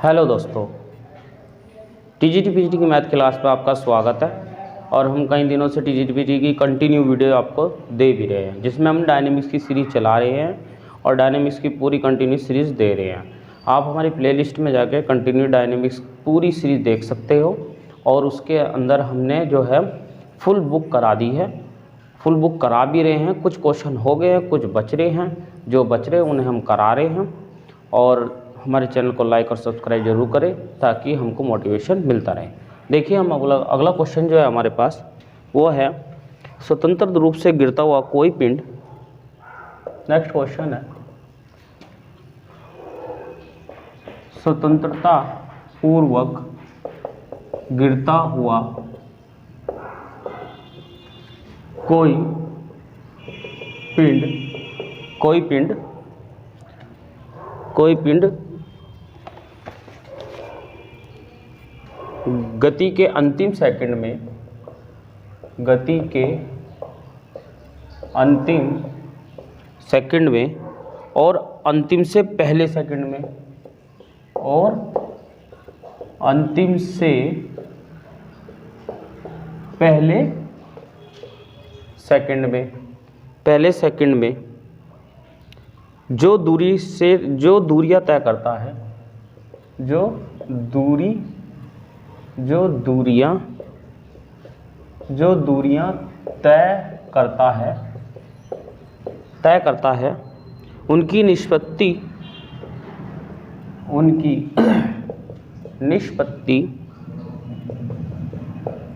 Hello दोस्तों, TGT PGT की math class में आपका स्वागत है। और हम कई दिनों से टीजीटी पीजीटी की कंटिन्यू वीडियो आपको दे भी रहे हैं, जिसमें हम डायनेमिक्स की सीरीज़ चला रहे हैं और डायनेमिक्स की पूरी कंटिन्यू सीरीज़ दे रहे हैं। आप हमारी प्लेलिस्ट में जाकर कंटिन्यू डायनेमिक्स पूरी सीरीज़ देख सकते हो। और उसके अंदर हमने जो है फुल बुक करा दी है, फुल बुक करा भी रहे हैं। कुछ क्वेश्चन हो गए हैं, कुछ बच रहे हैं, जो बच रहे हैं उन्हें हम करा रहे हैं। और हमारे चैनल को लाइक और सब्सक्राइब जरूर करें ताकि हमको मोटिवेशन मिलता रहे। देखिए, हम अगला क्वेश्चन जो है हमारे पास वो है स्वतंत्र रूप से गिरता हुआ कोई पिंड। नेक्स्ट क्वेश्चन है स्वतंत्रता पूर्वक गिरता हुआ कोई पिंड गति के अंतिम सेकंड में और अंतिम से पहले सेकंड में पहले सेकंड में जो दूरियां तय करता है, जो दूरियां तय करता है उनकी निष्पत्ति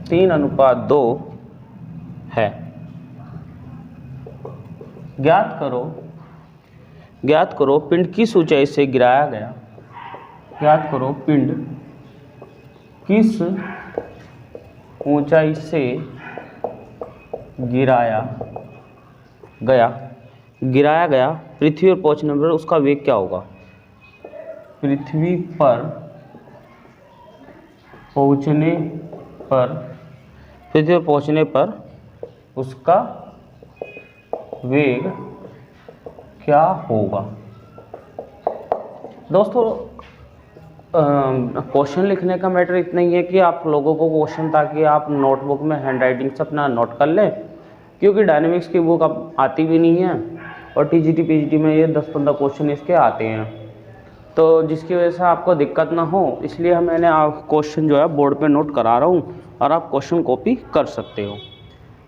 3:2 है। ज्ञात करो पिंड किस ऊंचाई से गिराया गया। ज्ञात करो पिंड किस ऊंचाई से गिराया गया पृथ्वी पर पहुंचने पर उसका वेग क्या होगा। पृथ्वी पर पहुंचने पर उसका वेग क्या होगा। दोस्तों, क्वेश्चन लिखने का मैटर इतना ही है कि आप लोगों को क्वेश्चन ताकि आप नोटबुक में हैंडराइटिंग से अपना नोट कर लें, क्योंकि डायनेमिक्स की बुक अब आती भी नहीं है और टीजीटी पीजीटी में ये 10-15 क्वेश्चन इसके आते हैं, तो जिसकी वजह से आपको दिक्कत ना हो इसलिए मैंने आप क्वेश्चन जो है बोर्ड पे नोट करा रहा हूँ और आप क्वेश्चन कॉपी कर सकते हो।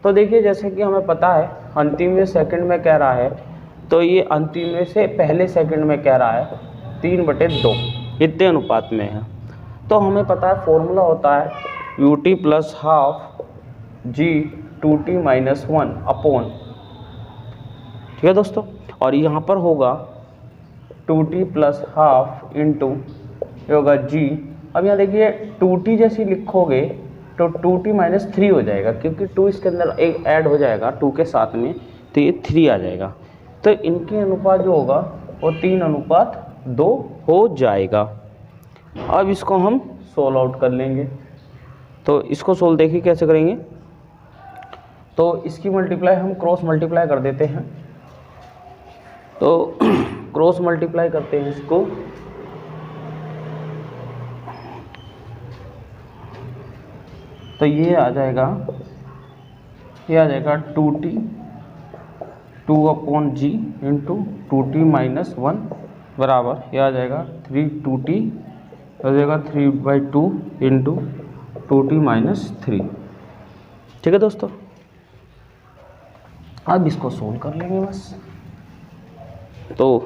तो देखिए, जैसे कि हमें पता है अंतिम सेकंड में कह रहा है, तो ये अंतिम में से पहले सेकंड में कह रहा है 3/2 इतने अनुपात में है। तो हमें पता है फॉर्मूला होता है ut + ½ g 2t - 1 अपॉन, ठीक है दोस्तों। और यहाँ पर होगा 2t + ½ इंटू ये होगा g। अब यहाँ देखिए 2t जैसी लिखोगे तो 2t - 3 हो जाएगा, क्योंकि 2 इसके अंदर एक ऐड हो जाएगा 2 के साथ में, तो ये 3 आ जाएगा। तो इनके अनुपात जो होगा वो 3:2 हो जाएगा। अब इसको हम सोल्व आउट कर लेंगे। तो इसको सोल्व देखिए कैसे करेंगे। तो इसकी मल्टीप्लाई हम क्रॉस मल्टीप्लाई कर देते हैं। तो क्रॉस मल्टीप्लाई करते हैं इसको, तो ये आ जाएगा 2t 2/g इंटू 2t - 1 बराबर ये आ जाएगा 2t हो जाएगा 3/2 इंटू 2t - 3। ठीक है दोस्तों, अब इसको सोल्व कर लेंगे बस। तो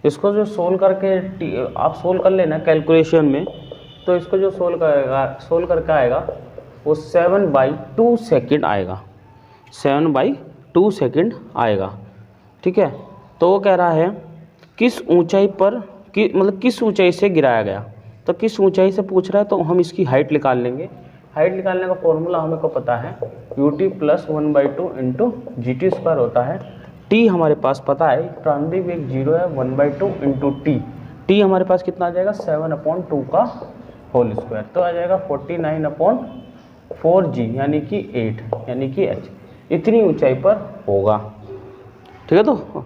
इसको जो सोल्व करके आप सोल्व कर लेना कैलकुलेशन में, तो इसको जो सोल्व करके आएगा वो 7/2 सेकेंड आएगा, 7/2 सेकेंड आएगा। ठीक है, तो वो कह रहा है किस ऊंचाई पर मतलब किस ऊंचाई से गिराया गया। तो किस ऊंचाई से पूछ रहा है, तो हम इसकी हाइट निकाल लेंगे। हाइट निकालने का फॉर्मूला हमें को पता है ut + 1/2 इंटू GT² होता है। t हमारे पास पता है, प्रारंभिक वेग 0 है, 1/2 इंटू t हमारे पास कितना आ जाएगा 7/2 का होल स्क्वायर, तो आ जाएगा 49/4g यानी कि 8 यानी कि h इतनी ऊंचाई पर होगा। ठीक है, तो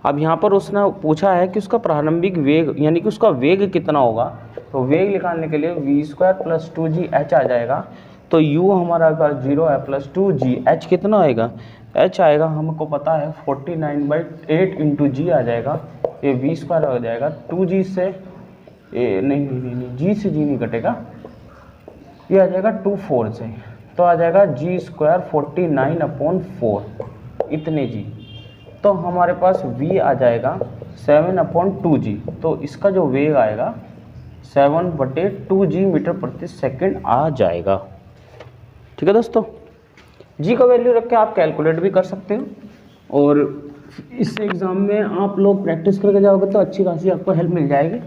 अब यहाँ पर उसने पूछा है कि उसका प्रारंभिक वेग यानी कि उसका वेग कितना होगा। तो वेग निकालने के लिए v² + 2gh आ जाएगा। तो u हमारा अगर 0 है प्लस 2g, h कितना आएगा, h आएगा हमको पता है 49/8 × g आ जाएगा। ये v² हो जाएगा 2g से नहीं g से g नहीं कटेगा, ये आ जाएगा 24 से, तो आ जाएगा g² 49/4 इतने g। तो हमारे पास v आ जाएगा 7/2g। तो इसका जो वेग आएगा 7/2g मीटर प्रति सेकंड आ जाएगा। ठीक है दोस्तों, g का वैल्यू रख के आप कैलकुलेट भी कर सकते हो, और इस एग्ज़ाम में आप लोग प्रैक्टिस करके जाओगे तो अच्छी खासी आपको हेल्प मिल जाएगी।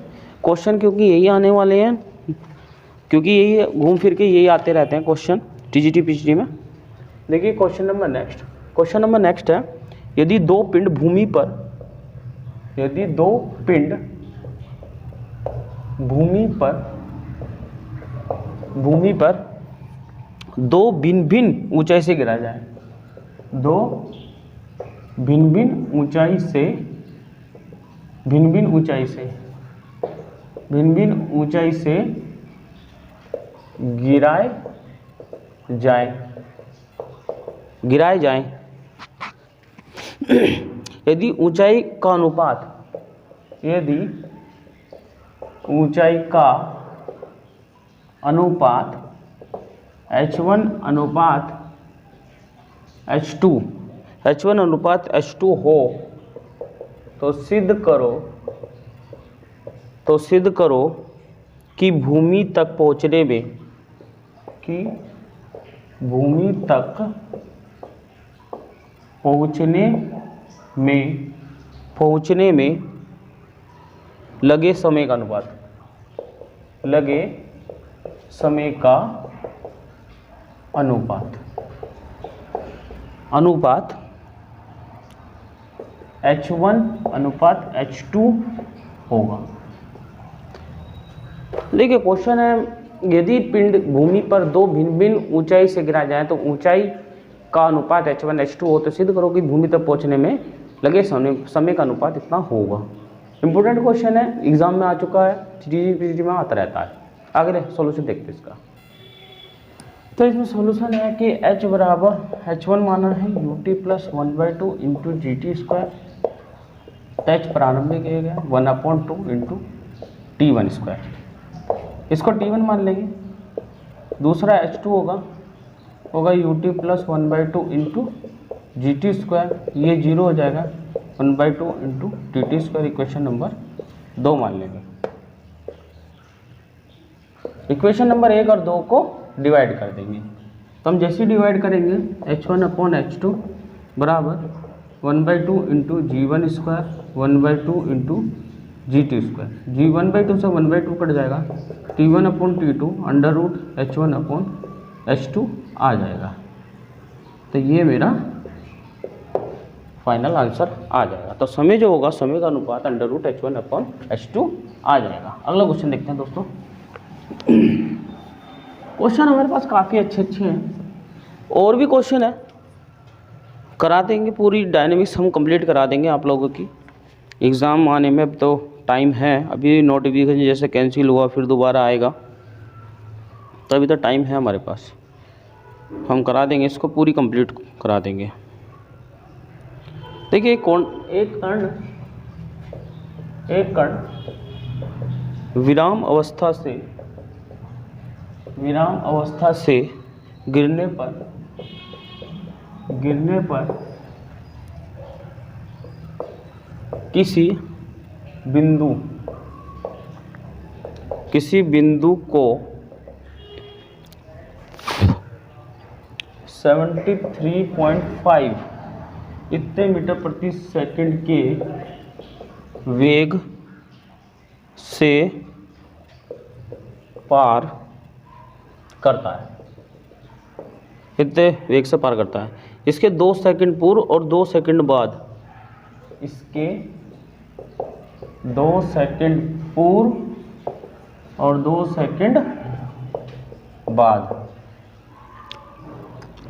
क्वेश्चन क्योंकि यही आने वाले हैं, क्योंकि यही घूम फिर के यही आते रहते हैं क्वेश्चन टीजीटी पीजीटी में। देखिए क्वेश्चन नंबर नेक्स्ट है, यदि दो पिंड भूमि पर दो भिन्न भिन्न ऊंचाई से गिरा जाए, दो भिन्न भिन्न ऊंचाई से गिराए जाएं। यदि ऊंचाई का अनुपात H1:H2 हो तो सिद्ध करो कि भूमि तक पहुंचने में लगे समय का अनुपात H1:H2 होगा। देखिए क्वेश्चन है, यदि पिंड भूमि पर दो भिन्न भिन्न ऊंचाई से गिरा जाए तो ऊंचाई का अनुपात H1:H2 हो तो सिद्ध करो कि भूमि तक पहुंचने में लगे समय का अनुपात इतना होगा। इंपॉर्टेंट क्वेश्चन है, एग्जाम में आ चुका है, टीजीटी में आता रहता है। आगे सॉल्यूशन देखते हैं इसका। तो इसमें सॉल्यूशन है कि h बराबर H1 माना है ut + 1/2 × GT², h प्रारंभिक वेग है 1/2 × T1², इसको T1 मान लेंगे। दूसरा H2 होगा ut + 1/2 × GT², ये 0 हो जाएगा 1/2 × TT², इक्वेशन नंबर 2 मान लेंगे। इक्वेशन नंबर 1 और 2 को डिवाइड कर देंगे, तो हम जैसे डिवाइड करेंगे H1/H2 बराबर 1/2 × G1² 1/2 × GT², G1/2 से 1/2 कट जाएगा, T1/T2 √H1/H2 आ जाएगा। तो ये मेरा फाइनल आंसर आ जाएगा। तो समय जो होगा, समय का अनुपात √H1/H2 आ जाएगा। अगला क्वेश्चन देखते हैं दोस्तों। क्वेश्चन हमारे पास काफ़ी अच्छे हैं, और भी क्वेश्चन है, करा देंगे, पूरी डायनेमिक्स हम कंप्लीट करा देंगे आप लोगों की। एग्ज़ाम आने में अब तो टाइम है, अभी नोटिफिकेशन जैसे कैंसिल हुआ फिर दोबारा आएगा, तो अभी तो टाइम है हमारे पास, हम करा देंगे, इसको पूरी कंप्लीट करा देंगे। देखिए एक कण विराम अवस्था से गिरने पर किसी बिंदु को 73.5 इतने मीटर प्रति सेकंड के वेग से पार करता है, इतने वेग से पार करता है। इसके 2 सेकंड पूर्व और 2 सेकंड बाद, इसके 2 सेकंड पूर्व और 2 सेकंड बाद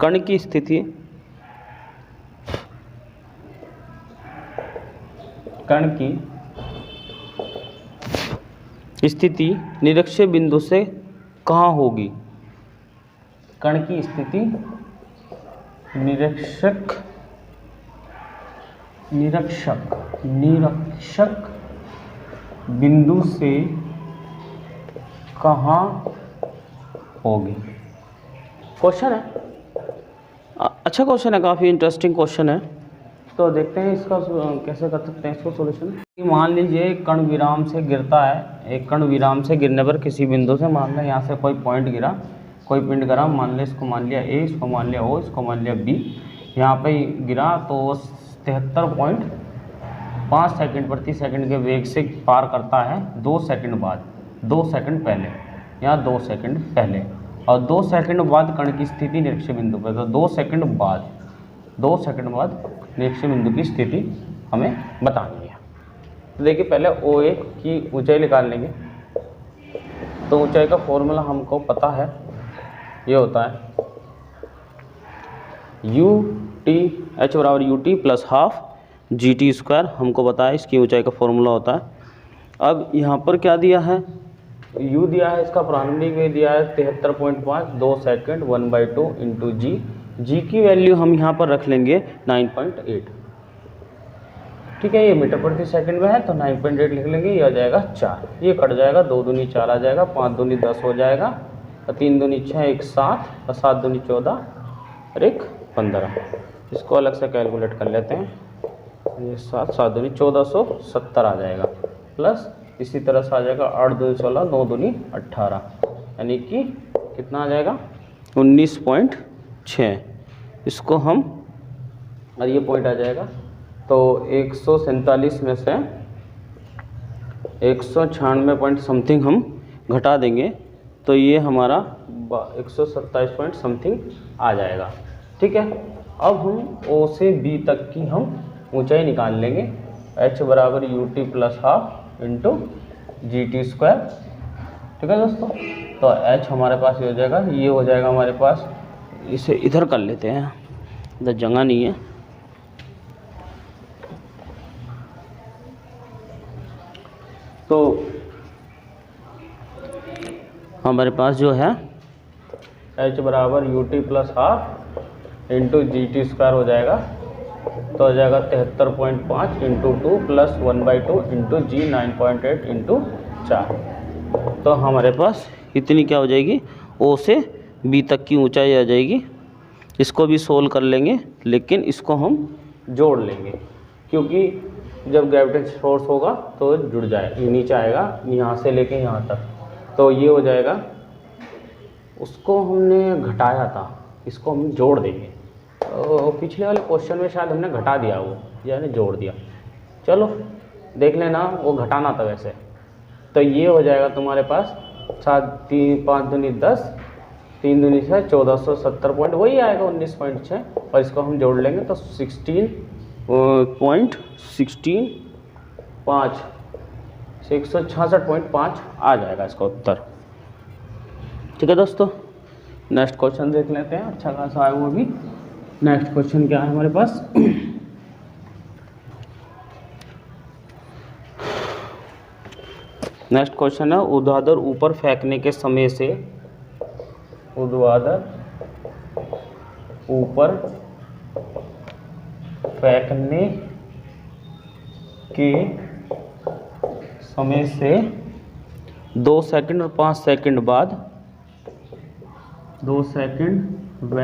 कण की स्थिति स्थिति निरक्षीय बिंदु से कहाँ होगी? कण की स्थिति निरीक्षक बिंदु से कहाँ होगी? क्वेश्चन है, अच्छा क्वेश्चन है, काफ़ी इंटरेस्टिंग क्वेश्चन है। तो देखते हैं इसका कैसे कर सकते हैं इसको सोल्यूशन। मान लीजिए एक कण विराम से गिरता है, एक कण विराम से गिरने पर किसी बिंदु से, मान लें यहाँ से कोई पॉइंट गिरा, कोई पिंड गिरा, मान लें इसको मान लिया ए, इसको मान लिया ओ, इसको मान लिया बी, यहाँ पे गिरा तो 73.5 सेकंड प्रति सेकंड के वेग से पार करता है 2 सेकंड बाद, 2 सेकंड पहले, यहाँ 2 सेकंड पहले, और 2 सेकंड बाद कण की स्थिति निरीक्षक बिंदु पर, तो 2 सेकंड बाद निरीक्षक बिंदु की स्थिति हमें बतानी है। तो देखिए पहले ओ ए की ऊंचाई निकाल लेंगे। तो ऊंचाई का फॉर्मूला हमको पता है, ये होता है यू टी एच बराबर U T plus half G T square, हमको पता है इसकी ऊंचाई का फॉर्मूला होता है। अब यहाँ पर क्या दिया है, u दिया है, इसका प्रारंभिक वेग दिया है 73.5, 2 सेकंड 1/2 इंटू जी की वैल्यू हम यहाँ पर रख लेंगे 9.8, ठीक है। ये मीटर प्रति सेकंड में है तो 9.8 लिख लेंगे, ये आ जाएगा 4, ये कट जाएगा, 2 दूनी 4 आ जाएगा, 5 दूनी 10 हो जाएगा, और 3 दूनी 6, 1 7, और 7 दूनी 14 और 1 15। इसको अलग से कैलकुलेट कर लेते हैं, ये 7 दूनी 1470 आ जाएगा, प्लस इसी तरह से आ जाएगा 8 दूनी 16, 9 दूनी 18, यानी कि कितना आ जाएगा 19.6। इसको हम, और ये पॉइंट आ जाएगा, तो 147 में से 196 पॉइंट समथिंग हम घटा देंगे, तो ये हमारा 127 पॉइंट समथिंग आ जाएगा, ठीक है। अब हम ओ से बी तक की हम ऊंचाई निकाल लेंगे, h बराबर U T plus half into G T square, ठीक है दोस्तों। तो h हमारे पास ये हो जाएगा, ये हो जाएगा हमारे पास, इसे इधर कर लेते हैं, इधर जगह नहीं है, तो हमारे पास जो है h बराबर U T plus half into G T square हो जाएगा, तो हो जाएगा 73.5 इंटू 2 प्लस 1/2 इंटू जी 9.8 इंटू 4। तो हमारे पास इतनी क्या हो जाएगी, ओ से बी तक की ऊंचाई आ जाएगी। इसको भी सोल्व कर लेंगे, लेकिन इसको हम जोड़ लेंगे, क्योंकि जब ग्रेविटेशन फोर्स होगा तो जुड़ जाए, ये नीचे आएगा यहाँ से लेके यहाँ तक, तो ये हो जाएगा, उसको हमने घटाया था, इसको हम जोड़ देंगे। तो पिछले वाले क्वेश्चन में शायद हमने घटा दिया, वो यानी जोड़ दिया, चलो देख लेना, वो घटाना था वैसे। तो ये हो जाएगा तुम्हारे पास 7 3 5 दूनी 10, 3 दूनी 6, 1470 पॉइंट, वही आएगा 19.6, और इसको हम जोड़ लेंगे तो 166.5 आ जाएगा इसका उत्तर, ठीक है दोस्तों। नेक्स्ट क्वेश्चन देख लेते हैं, अच्छा खासा है वो भी। नेक्स्ट क्वेश्चन क्या है हमारे पास, नेक्स्ट क्वेश्चन है ऊर्ध्वाधर ऊपर फेंकने के समय से, ऊर्ध्वाधर ऊपर फेंकने के समय से 2 सेकंड और 5 सेकंड बाद, 2 सेकंड व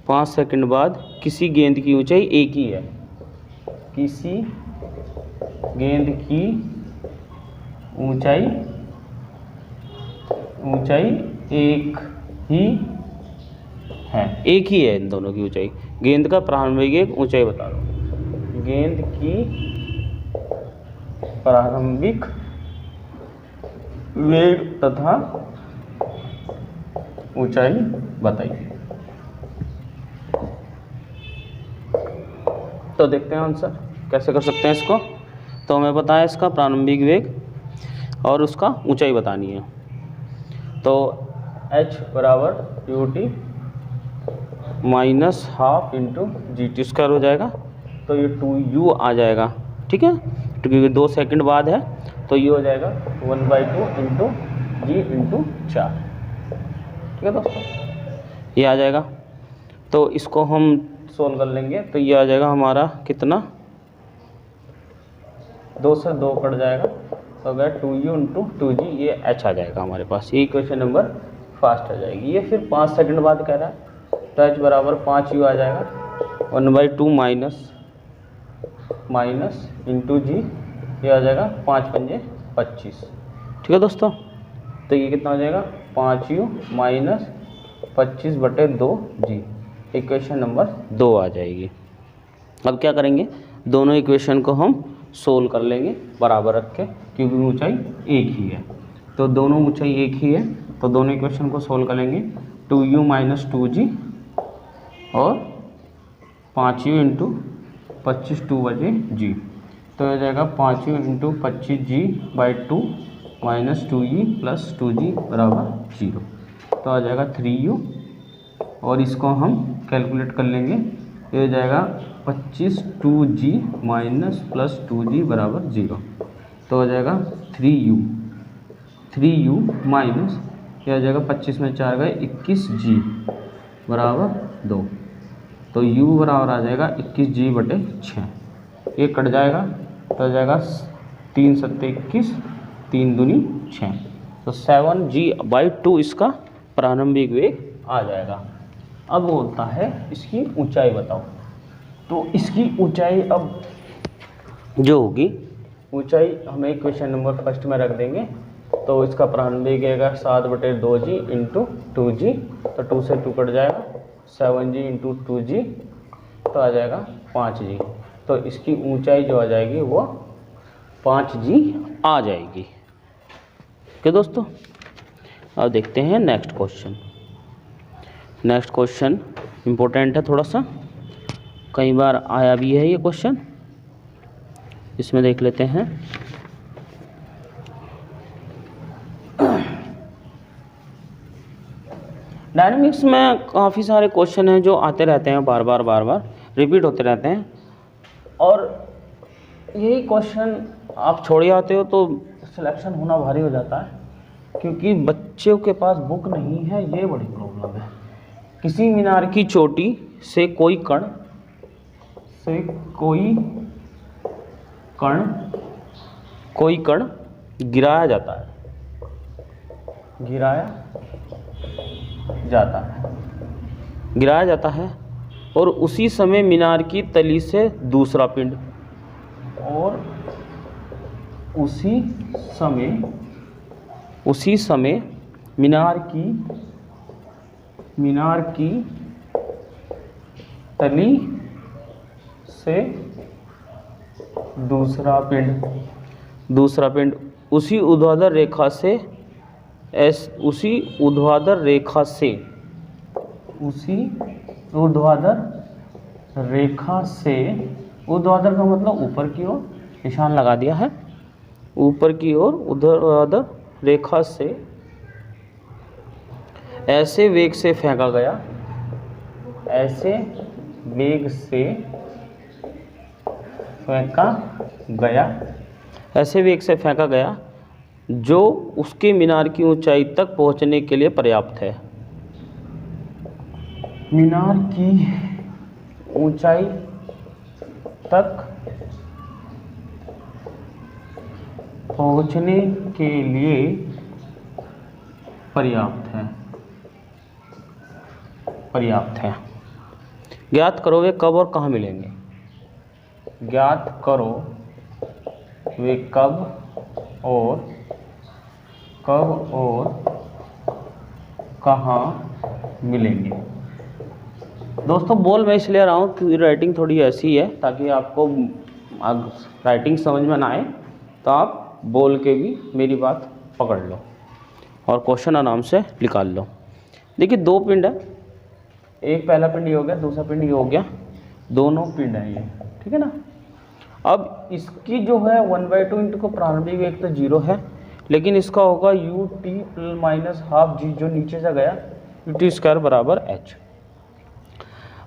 5 सेकंड बाद किसी गेंद की ऊंचाई एक ही है, किसी गेंद की ऊंचाई एक ही है, एक ही है इन दोनों की ऊंचाई। गेंद का प्रारंभिक वेग ऊंचाई बता दो, गेंद की प्रारंभिक वेग तथा ऊंचाई बताइए। तो देखते हैं आंसर कैसे कर सकते हैं इसको। तो हमें पता है इसका प्रारंभिक वेग और उसका ऊंचाई बतानी है। तो h बराबर U T minus half into G T square हो जाएगा, तो ये 2u आ जाएगा, ठीक है, तो क्योंकि 2 सेकंड बाद है तो ये हो जाएगा 1/2 इंटू जी इंटू 4। ठीक है दोस्तों, ये आ जाएगा। तो इसको हम सोल्व कर लेंगे तो ये आ जाएगा हमारा कितना, 2 से 2 कट जाएगा तो अगर 2u इंटू 2g, ये h आ जाएगा हमारे पास। ये इक्वेशन नंबर फर्स्ट आ जाएगी। ये फिर 5 सेकंड बाद कह रहा है तो h बराबर 5u आ जाएगा 1/2 माइनस इंटू जी, ये आ जाएगा 5 पंजे 25। ठीक है दोस्तों, तो ये कितना हो जाएगा 5u minus 25/2g, equation number 2 आ जाएगी। अब क्या करेंगे, दोनों इक्वेशन को हम सोल्व कर लेंगे बराबर रख के, क्योंकि ऊंचाई एक ही है। तो दोनों ऊंचाई एक ही है तो दोनों इक्वेशन को सोल्व कर लेंगे। 2u माइनस 2g और 5u इंटू 25 2/g, तो हो जाएगा 5u into 25g/2 minus 2e plus 2g बराबर 0, तो आ जाएगा 3u। और इसको हम कैलकुलेट कर लेंगे, ये हो जाएगा 25 2g माइनस प्लस 2g बराबर 0, तो हो जाएगा 3u माइनस, ये हो जाएगा 25 में 4 गए 21g बराबर 2, तो u बराबर आ जाएगा 21g/6। ये कट जाएगा तो हो जाएगा 3 7 21, 3 दूनी 6, तो 7g/2 इसका प्रारंभिक वेग आ जाएगा। अब बोलता है इसकी ऊंचाई बताओ, तो इसकी ऊंचाई अब जो होगी, ऊंचाई हमें इक्वेशन नंबर फर्स्ट में रख देंगे। तो इसका प्रारंभिक आएगा 7/2g इंटू 2g, तो 2 से 2 कट जाएगा 7g इंटू 2g, तो आ जाएगा 5g, तो इसकी ऊंचाई जो आ जाएगी वो 5g आ जाएगी। ओके दोस्तों, अब देखते हैं next question. Next question important है थोड़ा सा, कई बार आया भी है ये क्वेश्चन, इसमें देख लेते हैं। डायनामिक्स में काफ़ी सारे क्वेश्चन हैं जो आते रहते हैं, बार बार रिपीट होते रहते हैं, और यही क्वेश्चन आप छोड़ आते हो तो सिलेक्शन होना भारी हो जाता है, क्योंकि बच्चों के पास बुक नहीं है, ये बड़ी प्रॉब्लम है। किसी मीनार की चोटी से कोई कण गिराया जाता है और उसी समय मीनार की तली से दूसरा पिंड, और उसी समय मीनार की तली से दूसरा पिंड उसी ऊर्ध्वाधर रेखा से ऊर्ध्वाधर का मतलब ऊपर की ओर, निशान लगा दिया है, ऊपर की ओर ऊर्ध्वाधर रेखा से ऐसे वेग से फेंका गया जो उसके मीनार की ऊंचाई तक पहुंचने के लिए पर्याप्त है। मीनार की ऊंचाई तक पहुंचने के लिए पर्याप्त है। ज्ञात करो वे कब और कहाँ मिलेंगे। ज्ञात करो वे कब और कहाँ मिलेंगे। दोस्तों बोल मैं इसलिए रहा हूँ कि राइटिंग थोड़ी ऐसी है ताकि आपको राइटिंग समझ में ना आए तो आप बोल के भी मेरी बात पकड़ लो और क्वेश्चन आराम से निकाल लो। देखिए दो पिंड है, एक पहला पिंड ये हो गया, दूसरा पिंड ये हो गया, दोनों पिंड हैं ये, ठीक है ना। अब इसकी जो है 1/2 इंटू को प्रारंभिक वेग तो 0 है, लेकिन इसका होगा ut माइनस हाफ जी जो नीचे से गया ut² बराबर h।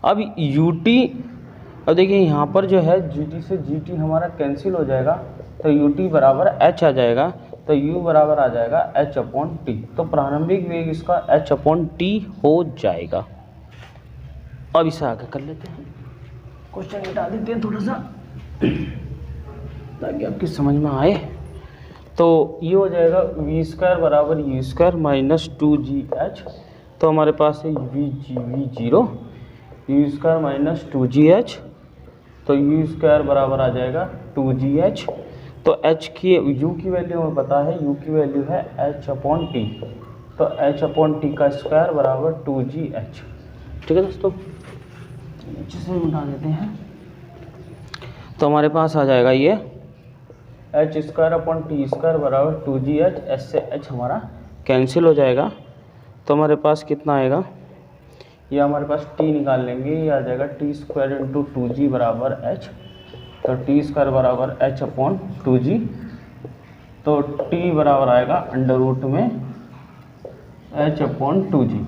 अब ut अब देखिए यहाँ पर जो है GT से GT हमारा कैंसिल हो जाएगा, तो UT बराबर h आ जाएगा, तो U बराबर आ जाएगा h/t। तो प्रारंभिक वेग इसका h/t हो जाएगा। अब इसे आगे कर लेते हैं, क्वेश्चन मिटा देते हैं थोड़ा सा ताकि आपकी समझ में आए। तो ये हो जाएगा v² बराबर u² माइनस 2gh। तो हमारे पास है v0 u² माइनस 2gh, तो u² बराबर आ जाएगा 2gh। तो h की u की वैल्यू हमें पता है, u की वैल्यू है h/t, तो h/t का स्क्वायर बराबर 2gh। ठीक है दोस्तों, नीचे से मिटा देते हैं। तो हमारे पास आ जाएगा ये h² बराबर 2gh, h से h हमारा कैंसिल हो जाएगा। तो हमारे पास कितना आएगा, ये हमारे पास t निकाल लेंगे, ये आ जाएगा t² इंटू 2g बराबर h। तो t² बराबर h/2g, तो t बराबर आएगा अंडर रूट में h/2g।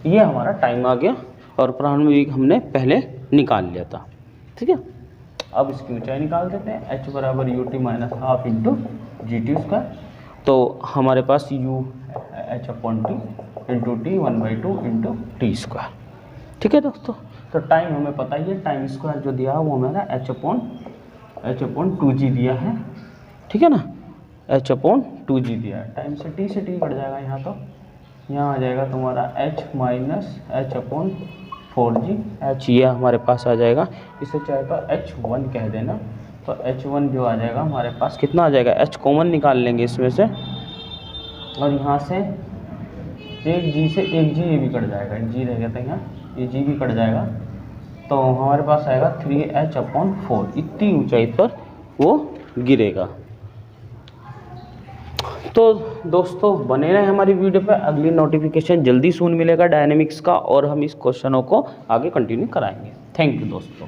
ये हमारा टाइम आ गया और प्रारंभिक वेग हमने पहले निकाल लिया था। ठीक है, अब इसकी ऊंचाई निकाल देते हैं, h बराबर ut minus half into GT²। तो हमारे पास u h/t into T 1/2 into t²। ठीक है दोस्तों, तो टाइम हमें पता ही है, टाइम स्क्वायर जो दिया है वो हमारा h/2g दिया है। ठीक है ना, h/2g दिया है, टाइम से t कट जाएगा यहाँ, तो यहाँ आ जाएगा तुम्हारा h माइनस h/4g, h ये हमारे पास आ जाएगा, इसे चाहे तो h1 कह देना। तो h1 जो आ जाएगा हमारे पास कितना आ जाएगा, h कॉमन निकाल लेंगे इसमें से, और यहाँ से एक g से एक g ये भी कट जाएगा, एक g रह गया था यहाँ, ये g भी कट जाएगा। तो हमारे पास आएगा 3h/4, इतनी ऊंचाई पर वो गिरेगा। तो दोस्तों बने रहे हमारी वीडियो पे, अगली नोटिफिकेशन जल्दी सून मिलेगा डायनेमिक्स का, और हम इस क्वेश्चनों को आगे कंटिन्यू कराएंगे। थैंक यू दोस्तों।